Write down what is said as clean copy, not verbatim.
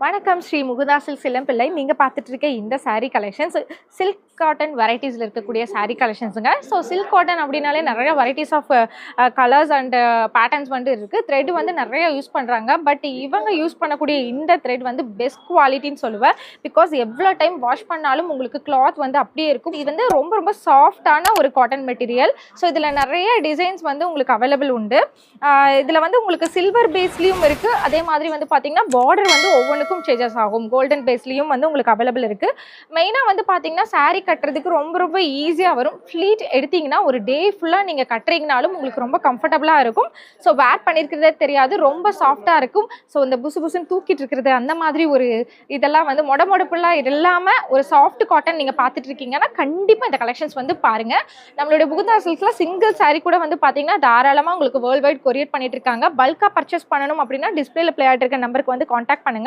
வணக்கம் ஸ்ரீ முகுதா சில்க் சிலம்பிள்ளை. நீங்கள் பார்த்துட்டு இருக்க இந்த சாரீ கலெக்ஷன்ஸ் சில்க் காட்டன் வெரைட்டிஸில் இருக்கக்கூடிய சாரீ கலெக்ஷன்ஸுங்க. ஸோ சில்க் காட்டன் அப்படின்னாலே நிறைய varieties of colours and patterns வந்து இருக்குது. த்ரெட் வந்து நிறைய யூஸ் பண்ணுறாங்க. பட் இவங்க யூஸ் பண்ணக்கூடிய இந்த த்ரெட் வந்து பெஸ்ட் குவாலிட்டின்னு சொல்லுவேன். பிகாஸ் எவ்வளோ டைம் வாஷ் பண்ணாலும் உங்களுக்கு கிளாத் வந்து அப்படியே இருக்கும். இது வந்து ரொம்ப ரொம்ப சாஃப்டான ஒரு காட்டன் மெட்டீரியல். ஸோ இதில் நிறைய டிசைன்ஸ் வந்து உங்களுக்கு அவைலபிள் உண்டு. இதில் வந்து உங்களுக்கு சில்வர் பேஸ்லேயும் இருக்குது. அதே மாதிரி வந்து பார்த்தீங்கன்னா பார்டர் வந்து ஒவ்வொன்றுக்கும் சேஞ்சஸ் ஆகும். கோல்டன் பேஸ்லேயும் வந்து உங்களுக்கு அவைலபிள் இருக்குது. மெயினாக வந்து பார்த்தீங்கன்னா சாரீ கட்டுறதுக்கு ரொம்ப ரொம்ப ஈஸியாக வரும். ஃப்ளீட் எடுத்திங்கன்னா ஒரு டே ஃபுல்லாக நீங்கள் கட்டுறீங்கனாலும் உங்களுக்கு ரொம்ப கம்ஃபர்டபுளாக இருக்கும். ஸோ வேர் பண்ணியிருக்கிறதே தெரியாது, ரொம்ப சாஃப்டாக இருக்கும். ஸோ இந்த புசு புசுன்னு தூக்கிட்டு இருக்கிறது அந்த மாதிரி ஒரு இதெல்லாம் வந்து மொடமொடப்புலாம் இல்லாமல் ஒரு சாஃப்ட் காட்டன் நீங்கள் பார்த்துட்டு இருக்கீங்கன்னா கண்டிப்பாக இந்த கலெக்ஷன்ஸ் வந்து பாருங்கள். நம்மளுடைய முகுந்தா சில்க்ஸில் சிங்கிள் சாரீ கூட வந்து பார்த்தீங்கன்னா தாராளமாக உங்களுக்கு வேர்ல்டு வைட் கொரியர் பண்ணிட்டு இருக்காங்க. பல்காக பர்ச்சேஸ் பண்ணணும் அப்படின்னா டிஸ்பிளேல பிளே ஆகிட்டு இருக்க நம்பருக்கு வந்து காண்டாக்ட் பண்ணுங்கள்.